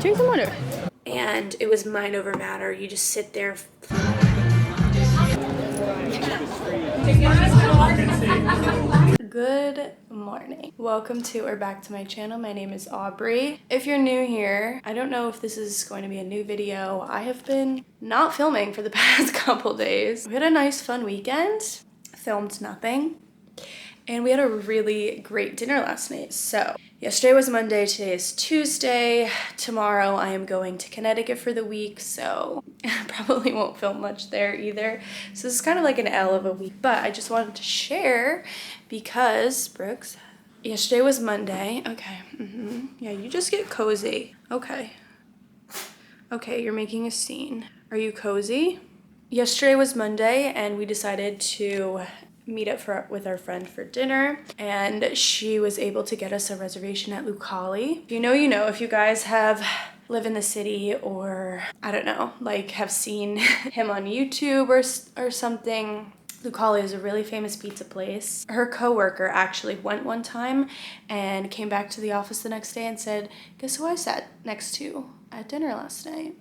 Drink some water. And it was mind over matter. You just sit there. Good morning. Welcome to or back to my channel. My name is Aubrey. If you're new here, I don't know if this is going to be a new video. I have been not filming for the past couple days. We had a nice fun weekend. Filmed nothing. And we had a really great dinner last night. So yesterday was Monday, today is Tuesday. Tomorrow I am going to Connecticut for the week, so I probably won't film much there either. So this is kind of like an L of a week, but I just wanted to share because, Brooks, yesterday was Monday. Okay, yeah, you just get cozy. Okay, you're making a scene. Are you cozy? Yesterday was Monday and we decided to meet up with our friend for dinner, and she was able to get us a reservation at Lucali. If you know, you know. If you guys live in the city, or I don't know, like have seen him on YouTube or something, Lucali is a really famous pizza place. Her coworker actually went one time and came back to the office the next day and said, guess who I sat next to at dinner last night?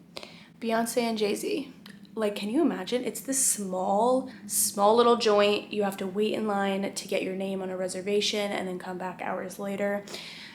Beyonce and Jay-Z. Like, can you imagine? It's this small little joint. You have to wait in line to get your name on a reservation and then come back hours later.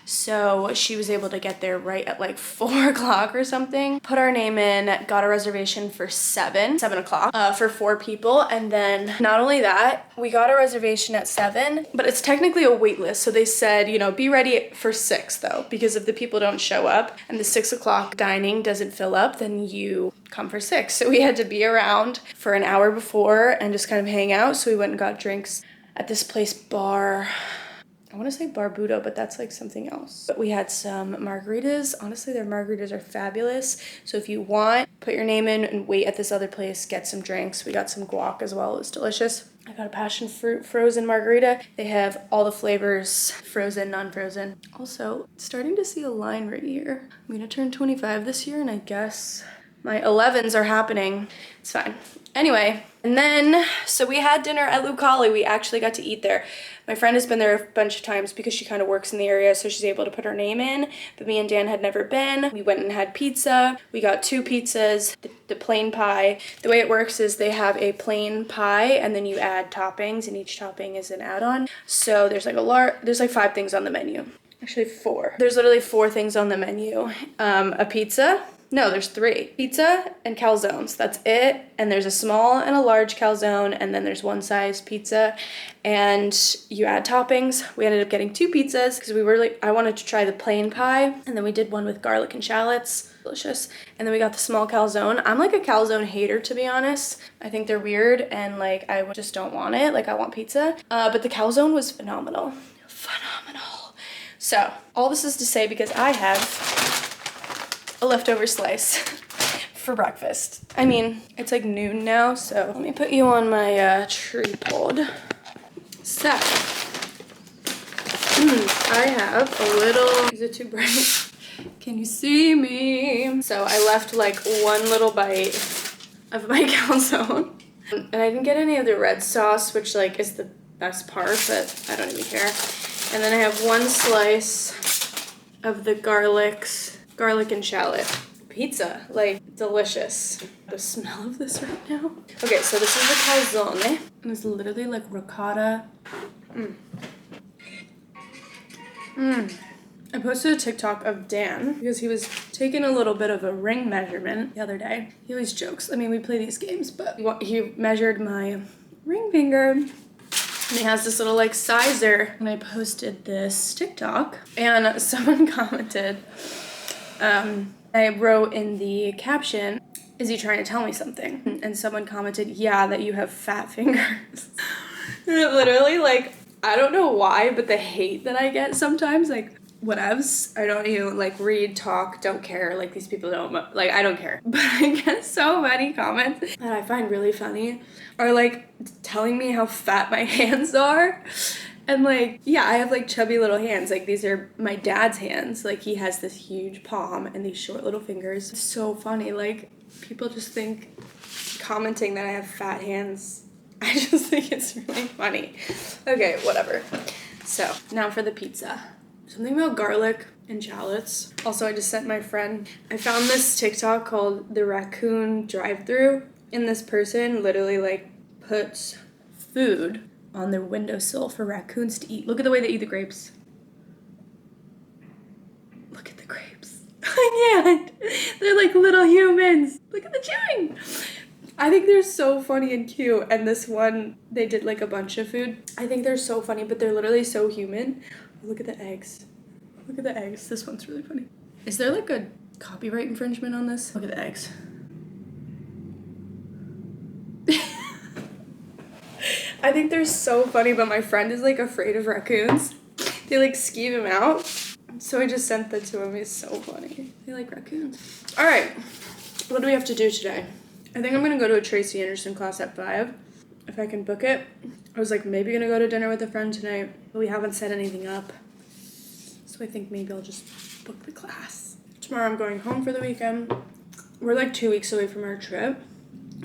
So she was able to get there right at like 4 o'clock or something. Put our name in, got a reservation for 7 o'clock for 4 people. And then not only that, we got a reservation at 7, but it's technically a wait list. So they said, you know, be ready for 6 though, because if the people don't show up and the 6 o'clock dining doesn't fill up, then you come for 6. So we had to be around for an hour before and just kind of hang out. So we went and got drinks at this place, Bar, I want to say Barbudo, but that's like something else. But we had some margaritas. Honestly, their margaritas are fabulous. So if you want, put your name in and wait at this other place, get some drinks. We got some guac as well. It was delicious. I got a passion fruit frozen margarita. They have all the flavors, frozen, non-frozen. Also, starting to see a line right here. I'm gonna turn 25 this year, and I guess my 11s are happening. It's fine. Anyway, and then, so we had dinner at Lucali. We actually got to eat there. My friend has been there a bunch of times because she kind of works in the area, so she's able to put her name in, but me and Dan had never been. We went and had pizza. We got 2 pizzas, the plain pie. The way it works is they have a plain pie and then you add toppings, and each topping is an add-on. So there's like 5 things on the menu. Actually 4. There's literally 4 things on the menu. A pizza. No, there's 3. Pizza and calzones, that's it. And there's a small and a large calzone, and then there's one size pizza, and you add toppings. We ended up getting 2 pizzas because I wanted to try the plain pie, and then we did one with garlic and shallots, delicious. And then we got the small calzone. I'm like a calzone hater, to be honest. I think they're weird, and like I just don't want it. Like I want pizza, but the calzone was phenomenal. So all this is to say, because I have a leftover slice for breakfast. I mean, it's like noon now, so let me put you on my tripod. So, I have a little, is it too bright? Can you see me? So I left like one little bite of my calzone. And I didn't get any of the red sauce, which like is the best part, but I don't even care. And then I have one slice of the garlic and shallot pizza, like delicious. The smell of this right now. Okay, so this is the calzone, and it's literally like ricotta. I posted a TikTok of Dan because he was taking a little bit of a ring measurement the other day. He always jokes. I mean, we play these games, but he measured my ring finger. And he has this little like sizer. And I posted this TikTok, and someone commented, I wrote in the caption, is he trying to tell me something? And someone commented, yeah, that you have fat fingers. And it literally, like, I don't know why, but the hate that I get sometimes, like, whatevs. I don't even, like, read, talk, don't care. Like, these people don't, like, I don't care. But I get so many comments that I find really funny are, like, telling me how fat my hands are. And like, yeah, I have like chubby little hands. Like these are my dad's hands. Like he has this huge palm and these short little fingers. It's so funny. Like people just think, commenting that I have fat hands. I just think it's really funny. Okay, whatever. So now for the pizza. Something about garlic and shallots. Also, I just sent my friend, I found this TikTok called the raccoon drive-through, and this person literally like puts food on their windowsill for raccoons to eat. Look at the way they eat the grapes. Look at the grapes. I can't. They're like little humans. Look at the chewing. I think they're so funny and cute. And this one, they did like a bunch of food. I think they're so funny, but they're literally so human. Look at the eggs. Look at the eggs. This one's really funny. Is there like a copyright infringement on this? Look at the eggs. I think they're so funny, but my friend is like afraid of raccoons. They like skeeve him out. So I just sent that to him. He's so funny. They like raccoons. All right. What do we have to do today? I think I'm going to go to a Tracy Anderson class at 5. If I can book it. I was like maybe going to go to dinner with a friend tonight, but we haven't set anything up. So I think maybe I'll just book the class. Tomorrow I'm going home for the weekend. We're like 2 weeks away from our trip.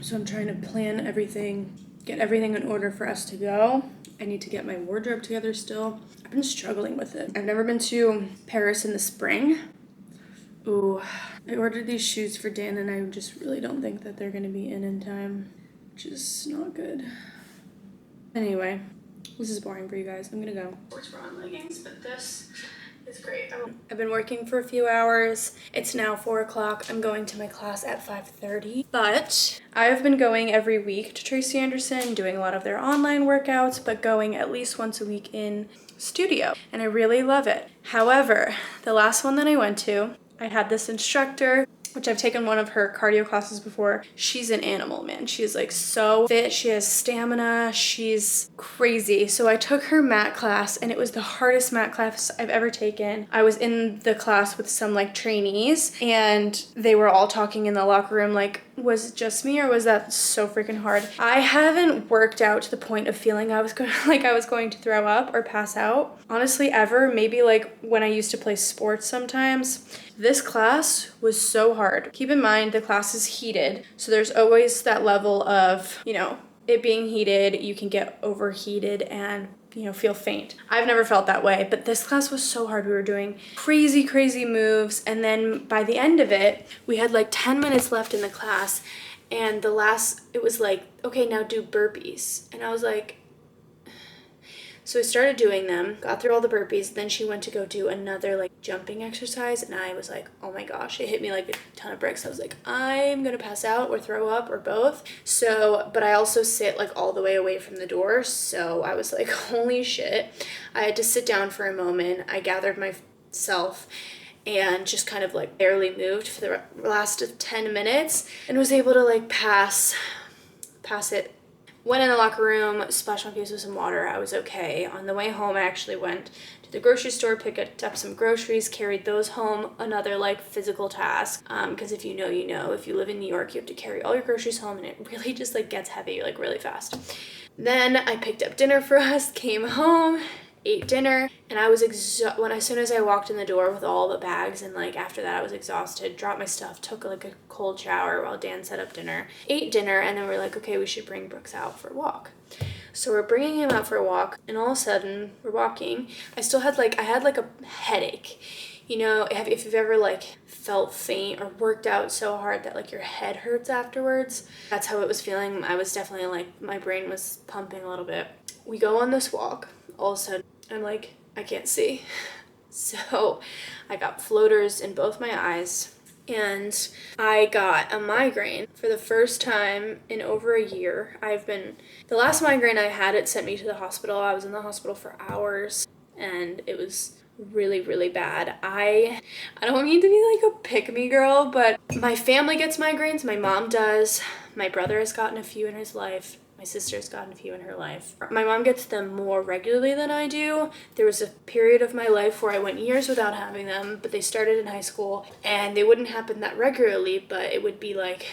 So I'm trying to plan everything, get everything in order for us to go. I need to get my wardrobe together still. I've been struggling with it. I've never been to Paris in the spring. Ooh, I ordered these shoes for Dan and I just really don't think that they're gonna be in time, which is not good. Anyway, this is boring for you guys. I'm gonna go. Sports bra and leggings, but this is great. I've been working for a few hours. It's now 4 o'clock. I'm going to my class at 5:30. But I've been going every week to Tracy Anderson, doing a lot of their online workouts, but going at least once a week in studio. And I really love it. However, the last one that I went to, I had this instructor, which I've taken one of her cardio classes before. She's an animal, man. She's like so fit. She has stamina. She's crazy. So I took her mat class and it was the hardest mat class I've ever taken. I was in the class with some like trainees and they were all talking in the locker room like, was it just me or was that so freaking hard? I haven't worked out to the point of feeling I was going to throw up or pass out. Honestly, ever. Maybe like when I used to play sports sometimes. This class was so hard. Keep in mind the class is heated, so there's always that level of, you know, it being heated, you can get overheated and, you know, feel faint. I've never felt that way, but this class was so hard. We were doing crazy, crazy moves, and then by the end of it, we had like 10 minutes left in the class, and it was like, okay, now do burpees. And I was like, so I started doing them, got through all the burpees, then she went to go do another like jumping exercise, and I was like, oh my gosh, it hit me like a ton of bricks. I was like, I'm gonna pass out or throw up or both. So, but I also sit like all the way away from the door, so I was like, holy shit. I had to sit down for a moment. I gathered myself and just kind of like barely moved for the last of 10 minutes and was able to like pass it. Went in the locker room, splashed my face with some water. I was okay. On the way home, I actually went to the grocery store, picked up some groceries, carried those home. Another like physical task. Because if you know, you know. If you live in New York, you have to carry all your groceries home, and it really just like gets heavy like really fast. Then I picked up dinner for us, came home, ate dinner, and I was as soon as I walked in the door with all the bags, and like after that I was exhausted, dropped my stuff, took like a cold shower while Dan set up dinner, ate dinner, and then we're like, okay, we should bring Brooks out for a walk. So we're bringing him out for a walk, and all of a sudden we're walking. I had like a headache. You know, if you've ever like felt faint or worked out so hard that like your head hurts afterwards, that's how it was feeling. I was definitely like, my brain was pumping a little bit. We go on this walk. All of a sudden, I'm like, I can't see. So I got floaters in both my eyes and I got a migraine for the first time in over a year. The last migraine I had, it sent me to the hospital. I was in the hospital for hours and it was really, really bad. I don't mean to be like a pick-me girl, but my family gets migraines. My mom does. My brother has gotten a few in his life. My sister's gotten a few in her life. My mom gets them more regularly than I do. There was a period of my life where I went years without having them, but they started in high school and they wouldn't happen that regularly, but it would be like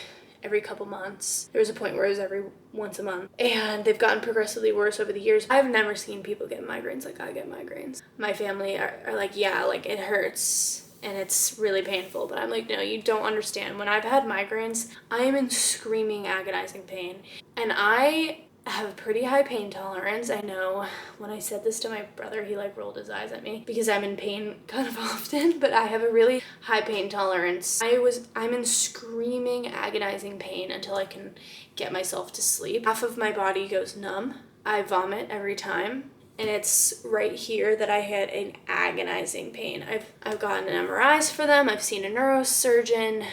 every couple months. There was a point where it was every once a month, and they've gotten progressively worse over the years. I've never seen people get migraines like I get migraines. My family are like, yeah, like it hurts and it's really painful, but I'm like, no, you don't understand. When I've had migraines, I am in screaming, agonizing pain, and I I have a pretty high pain tolerance. I know when I said this to my brother, he like rolled his eyes at me because I'm in pain kind of often, but I have a really high pain tolerance. I'm in screaming, agonizing pain until I can get myself to sleep. Half of my body goes numb. I vomit every time. And it's right here that I had an agonizing pain. I've gotten MRIs for them. I've seen a neurosurgeon.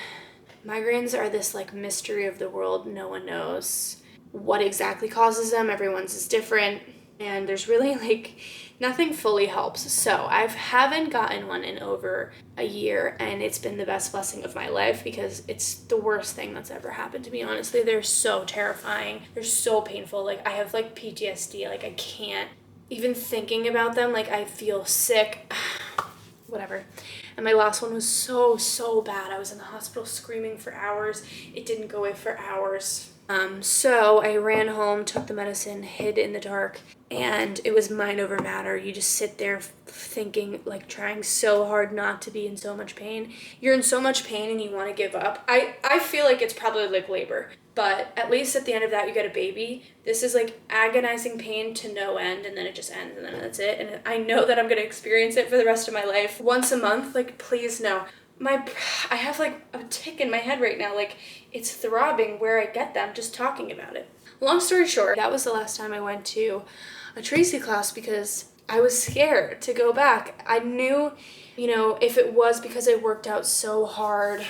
Migraines are this like mystery of the world. No one knows what exactly causes them. Everyone's is different. And there's really like nothing fully helps. So I haven't gotten one in over a year, and it's been the best blessing of my life because it's the worst thing that's ever happened to me. Honestly, they're so terrifying. They're so painful. Like I have like PTSD. Like I can't even thinking about them. Like I feel sick. Whatever. And my last one was so bad. I was in the hospital screaming for hours. It didn't go away for hours. So I ran home, took the medicine, hid in the dark, and it was mind over matter. You just sit there thinking, like trying so hard not to be in so much pain. You're in so much pain and you want to give up. I feel like it's probably like labor, but at least at the end of that you get a baby. This is like agonizing pain to no end, and then it just ends, and then that's it. And I know that I'm going to experience it for the rest of my life. Once a month, like please no. I have like a tick in my head right now, like it's throbbing where I get them just talking about it. Long story short, that was the last time I went to a Tracy class because I was scared to go back. I knew, if it was because I worked out so hard,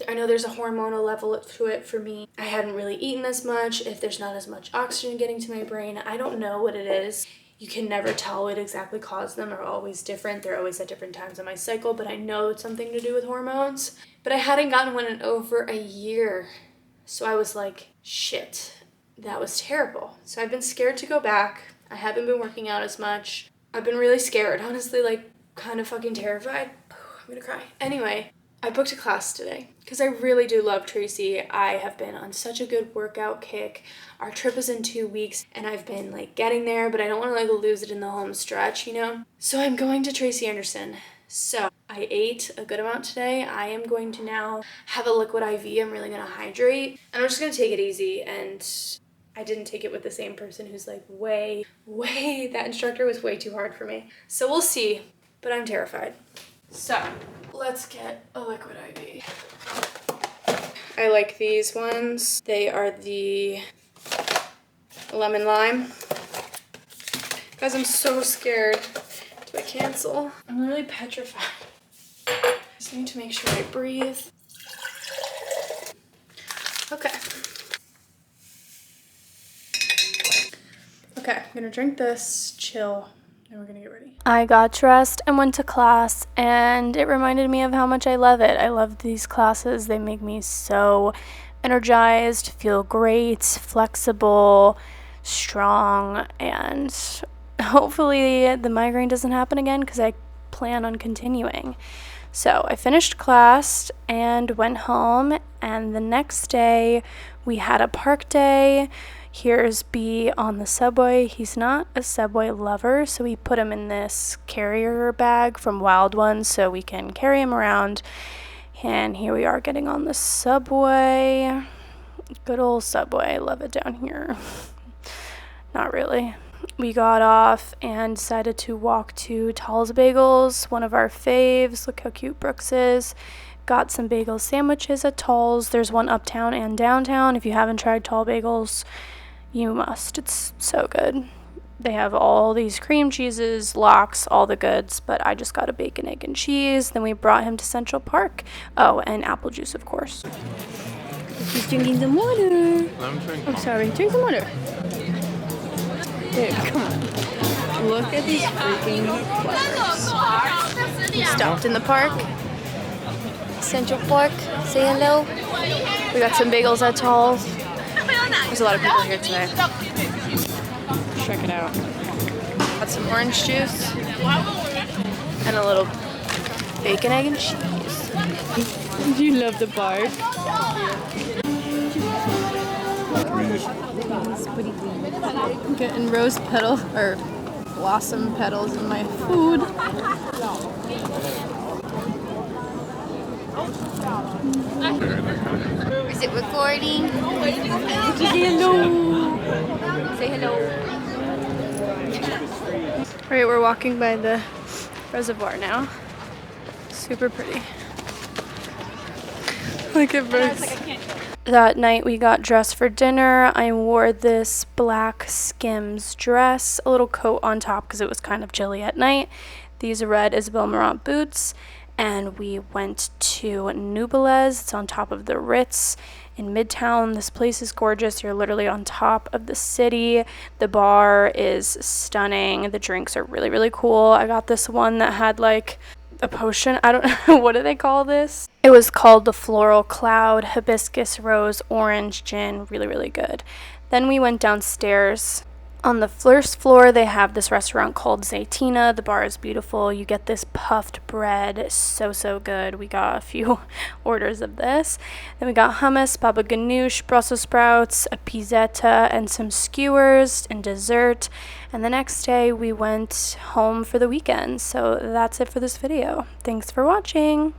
I know there's a hormonal level to it for me. I hadn't really eaten as much. If there's not as much oxygen getting to my brain, I don't know what it is. You can never tell what exactly caused them. They're always different. They're always at different times in my cycle, but I know it's something to do with hormones. But I hadn't gotten one in over a year. So I was like, shit, that was terrible. So I've been scared to go back. I haven't been working out as much. I've been really scared, honestly, like kind of fucking terrified. I'm gonna cry. Anyway, I booked a class today because I really do love Tracy. I have been on such a good workout kick. Our trip is in 2 weeks and I've been like getting there, but I don't want to like lose it in the home stretch, So I'm going to Tracy Anderson. So I ate a good amount today. I am going to now have a liquid IV. I'm really going to hydrate and I'm just going to take it easy. And I didn't take it with the same person who's like that instructor was way too hard for me. So we'll see, but I'm terrified. So let's get a liquid IV. I like these ones. They are the lemon lime. Guys, I'm so scared. Do I cancel? I'm literally petrified. I just need to make sure I breathe. Okay. Okay, I'm gonna drink this, chill, and we're gonna get ready. I got dressed and went to class, and it reminded me of how much I love it. I love these classes. They make me so energized, feel great, flexible, strong, and hopefully the migraine doesn't happen again because I plan on continuing. So I finished class and went home, and the next day we had a park day. Here's B on the subway. He's not a subway lover, so we put him in this carrier bag from Wild Ones so we can carry him around. And here we are getting on the subway. Good old subway. I love it down here. Not really. We got off and decided to walk to Tall's Bagels, one of our faves. Look how cute Brooks is. Got some bagel sandwiches at Tall's. There's one uptown and downtown. If you haven't tried Tall Bagels, you must. It's so good. They have all these cream cheeses, lox, all the goods, but I just got a bacon, egg, and cheese. Then we brought him to Central Park. Oh, and apple juice, of course. He's drinking some water. I'm sorry, drink some water. Dude, come on. Look at these freaking flowers. We stopped in the park. Central Park, say hello. We got some bagels at Tall's. There's a lot of people here today. Check it out. Got some orange juice and a little bacon, egg, and cheese. You love the park. I'm getting rose petal or blossom petals in my food. Is it recording? Say hello. Say Say hello. Alright, we're walking by the reservoir now. Super pretty. Look at birds. That night we got dressed for dinner. I wore this black Skims dress, a little coat on top because it was kind of chilly at night. These red Isabel Marant boots. And we went to Nubilez. It's on top of the Ritz in Midtown. This place is gorgeous. You're literally on top of the city. The bar is stunning. The drinks are really, really cool. I got this one that had like a potion. I don't know. What do they call this? It was called the Floral Cloud Hibiscus Rose Orange Gin. Really, really good. Then we went downstairs. On the first floor, they have this restaurant called Zaytina. The bar is beautiful. You get this puffed bread. So, so good. We got a few orders of this. Then we got hummus, baba ganoush, Brussels sprouts, a pizzetta, and some skewers and dessert. And the next day, we went home for the weekend. So that's it for this video. Thanks for watching.